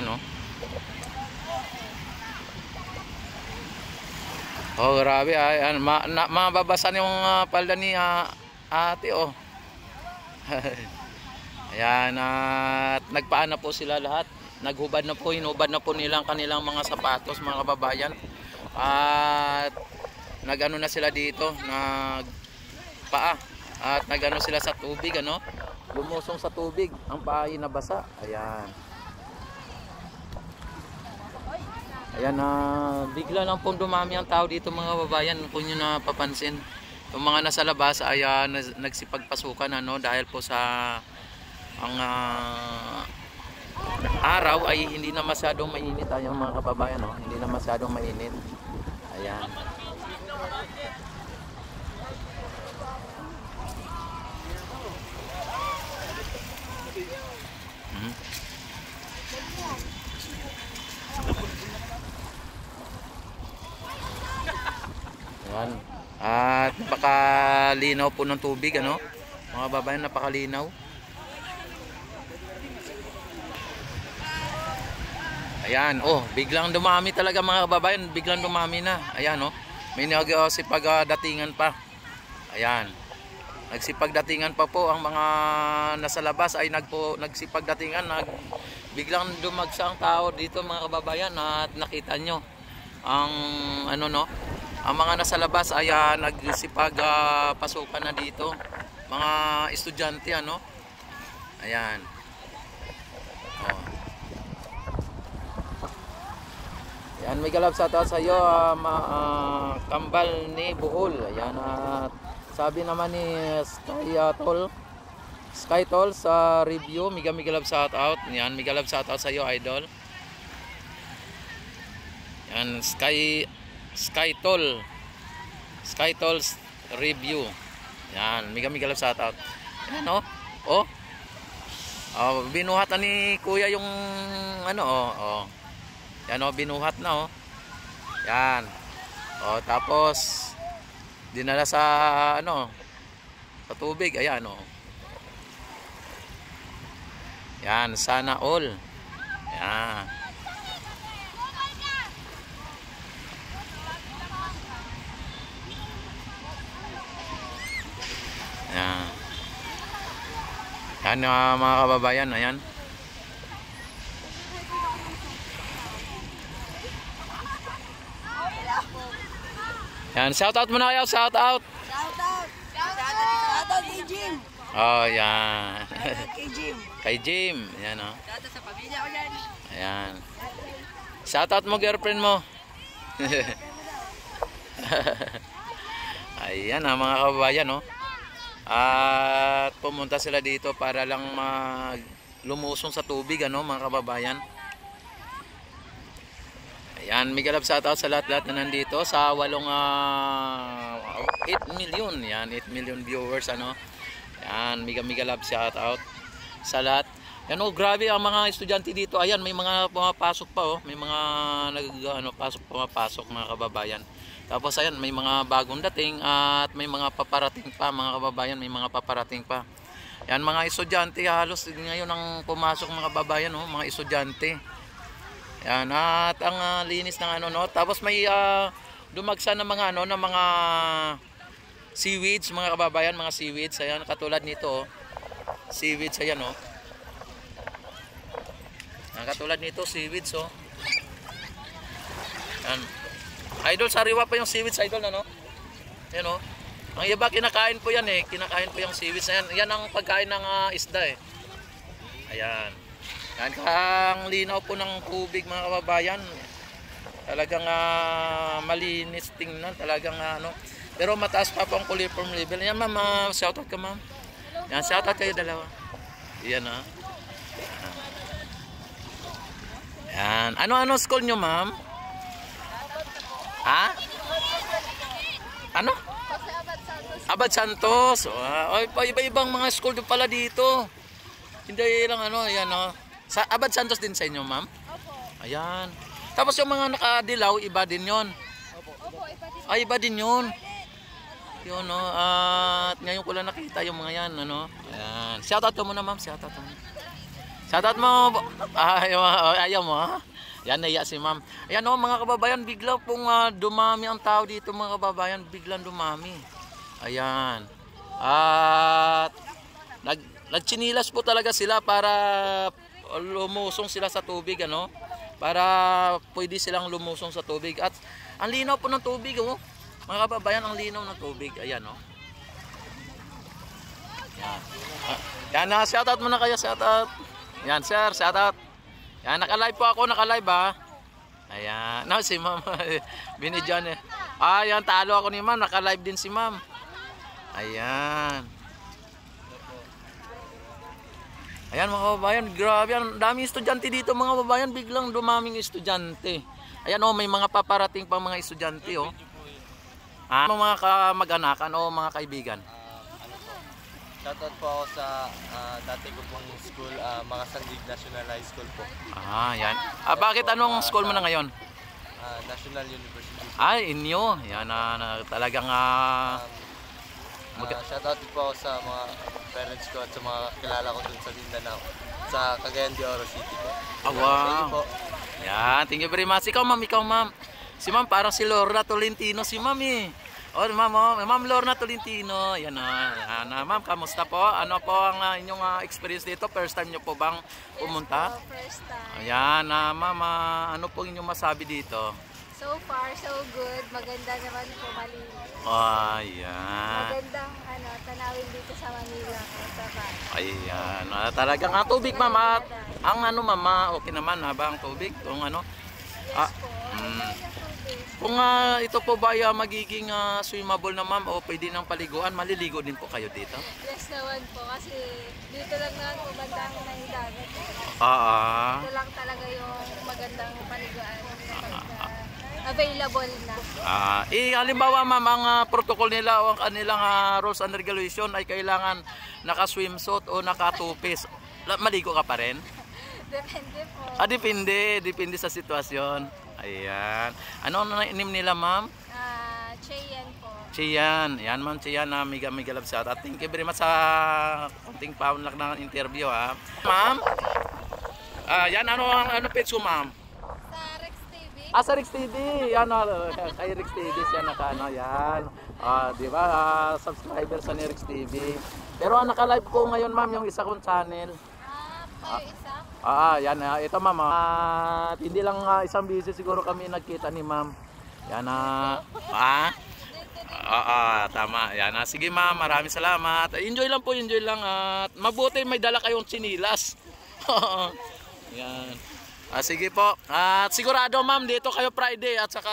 Ayan, oh. Oh, grabe. Ayan, mababasan yung palda ni ate, oh. Ayan, at nagpaan na po sila lahat. Naghubad na po, hinubad na po nilang kanilang mga sapatos, mga kababayan. At nagano na sila dito, nagpaa. At nagano sila sa tubig, ano? Lumusong sa tubig, ang paa ay nabasa. Ayan. Ayan, bigla lang pong dumami ang tao dito, mga babayan, kung nyo napapansin. Yung mga nasa labas ay nagsipagpasukan, ano, dahil po sa ang araw ay hindi na masyadong mainit. Ayan, mga kababayan, no? Hindi na masyadong mainit. Ayan. Ayan. At napakalinaw po ng tubig, ano? Mga babayan, napakalinaw. Ayan, oh, biglang dumami talaga, mga kababayan, biglang dumami na. Ayan, oh. May nagsipagdatingan pa. Ayan. Nagsipagdatingan pa po ang mga nasa labas ay nagsipagdatingan, biglang dumagsa ang tao dito, mga kababayan, at nakita nyo ang ano, no? Ang mga nasa labas ay nagsipagpasukan na dito. Mga estudyante, ano? Ayan. Oh. Ayan, may galap sa taas sa iyo, Kambal ni Bohol. Ayan, at sabi naman ni Sky Tol sa review, miga love shout out. Ayan, miga love shout out sa iyo, idol. Ayan, Sky Tol's review. Yan, miga love shout out. Yan, oh. Oh. Oh, binuhat na ni Kuya yung ano, oh. Yan, oh, binuhat na, oh. Yan. Oh, tapos dinala sa ano, sa tubig. Ayan, oh. Yan, sana all. Yan. Ayan. Yan, mga kababayan, ayan. Yan, shout out muna kayo, shout out. Shout out kay Jim. Oh, yan. Kay Jim. Kay Jim, ayan, oh. Shout out sa pamilya ko yan. Ayan. Shout out mo, girlfriend mo. Ayan, mga kababayan, oh. At pumunta sila dito para lang lumusong sa tubig, ano, mga kababayan. Ayan, may galap shout out sa lahat-lahat na nandito sa 8 million. Yan, 8 million viewers, ano. Ayan, may galap shout out sa lahat. Yan, oh, grabe ang mga estudyante dito. Ayan, may mga pumapasok pa, oh. May mga pumapasok, mga kababayan. Tapos ayan, may mga bagong dating at may mga paparating pa, mga kababayan, may mga paparating pa. Yan, mga estudyante, halos ngayon ang pumasok, mga kababayan, oh, mga estudyante. Yan, at ang linis ng ano, no. Tapos may dumagsa ng mga ano, ng mga seaweeds, mga kababayan, mga seaweeds. Ayan, katulad nito, oh. Seaweeds, ayan, oh. Yan, katulad nito, seaweeds, oh. Yan. Idol, sariwa pa yung seaweeds, idol, ano? Yan, oh. Ang iba, kinakain po yan, eh. Kinakain po yung seaweeds. Yan, yan ang pagkain ng isda, eh. Ayan. Yan, ang linaw po ng tubig, mga kababayan. Talagang malinis tingnan. Talagang ano. Pero mataas pa po ang coliform level. Yan, ma'am. Shoutout ka, ma'am. Yan, shoutout kayo dalawa. Yan, ha. Yan. Ano school nyo, ma'am? Ha? Ano? Abad Santos. Iba-ibang mga school doon pala dito. Hindi lang ano, ayan, oh. Sa Abad Santos din sa inyo, ma'am? Opo. Ayan. Tapos yung mga nakadilaw, iba din 'yon. Opo, iba din. Ay, iba din 'yon. 'Yun, no. At ngayon ko lang nakita yung mga 'yan, ano. Ayan. Shout out mo na, ma'am. Shout out mo. Shoutout mo. Ayaw mo ha? Yan, naiya si ma'am. Ayan o mga kababayan, bigla pong dumami ang tao dito mga kababayan. Biglang dumami. Ayan. At nagchinilas po talaga sila para lumusong sila sa tubig. Ano? Para pwede silang lumusong sa tubig. At ang linaw po ng tubig. Oh. Mga kababayan, ang linaw ng tubig. Ayan o. Yan. Yan, shoutout muna kayo. Shoutout. Yan sir, shoutout. Yan, naka-live po ako, naka-live ha. Ayan, no, si ma'am, binidyan eh. Ayan, talo ako ni ma'am, naka-live din si ma'am. Ayan. Ayan mga kababayan, grabe, ang daming estudyante dito mga kababayan, biglang dumaming estudyante. Ayan o, may mga paparating pang mga estudyante o. Mga kamag-anakan o mga kaibigan. Shoutout po ako sa dati ko pong school, mga Sandig National High School po. Yan. Bakit anong school mo na ngayon? National University. Inyo. Yan talagang shoutout po ako sa mga parents ko at sa mga kilala ko dun sa Mindanao, sa Cagayan de Oro City po. Wow. Thank you po. Yan, thank you very much. Ikaw ma'am. Si ma'am parang si Lorna Tolentino si ma'am eh. Ma'am Lorna Tolentino. Yan ma'am, kamusta po? Ano po ang inyong experience dito? First time nyo po bang pumunta? Yes po, first time. Ayan, ma'am, ano po inyong masabi dito? So far, so good. Maganda naman po, malinis. Ayan. Magandang tanawin dito sa Manila. Ayan, talagang tubig ma'am. Ang ma'am, okay naman ba ang tubig? Kung ano? Yes po. Kung ito po ba magiging swimmable na ma'am o pwede nang paliguan, maliligo din po kayo dito? Yes naman po, kasi dito lang naman po bandang na yung dagat. Dito lang talaga yung magandang paliguan available na. Halimbawa ma'am, ang protocol nila o ang kanilang rules and regulation ay kailangan naka-swimsuit o naka-two-piece. Maligo ka pa rin? Depende po. Depende sa sitwasyon. Ayan. Ano name nila ma'am? Cheyan po. Cheyan. Yan ma'am Cheyan na mega love shout. At thank you very much sa konting pound lang ng interview ha. Ma'am? Yan ano page ko ma'am? Sa Rex TV. Sa Rex TV. Yan kay Rex TV siya yan. Di ba? Subscriber sa ni Rex TV. Pero naka-live ko ngayon ma'am yung isa kong channel. Kayo isa? Yan. Ito ma'am. Hindi lang isang beses siguro kami nagkita ni ma'am. Yan tama. Yan sige ma'am, maraming salamat. Enjoy lang po, enjoy lang. At mabuti may dala kayong sinilas. Yan. Sige po. At sigurado ma'am, dito kayo Friday at saka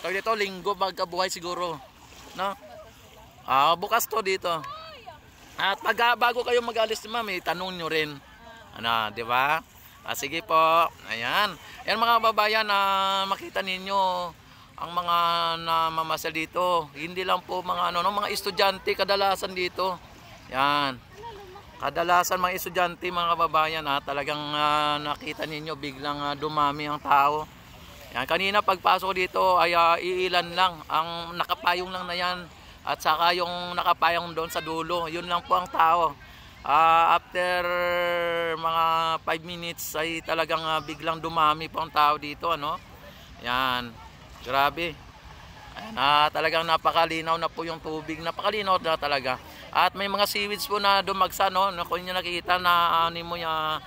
dito Linggo magkabuhay siguro. No? Bukas to dito. At bago kayo mag-alis ma'am, tanong nyo rin. Di ba? Sige po. Ayan. Ayan mga babayan, makita ninyo ang mga namamasal dito. Hindi lang po mga mga estudyante kadalasan dito. Yan. Kadalasan mga estudyante mga kababayan, talagang nakita ninyo biglang dumami ang tao. Yan. Kanina pagpasok dito ay iilan lang ang nakapayong lang na yan. At saka yung nakapayong doon sa dulo, yun lang po ang tao. After mga 5 minutes ay talagang biglang dumami po ang tao dito. Yan, grabe. Ayan, talagang napakalinaw na po yung tubig, napakalinaw na talaga. At may mga seaweeds po na dumagsa, kung nyo nakikita na mo yung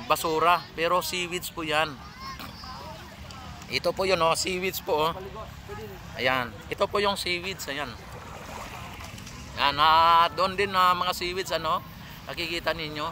basura, pero seaweeds po yan. Ito po yun, seaweeds po. Ayan, ito po yung seaweeds, ayan. Yan, doon din mga seaweeds, nakikita ninyo.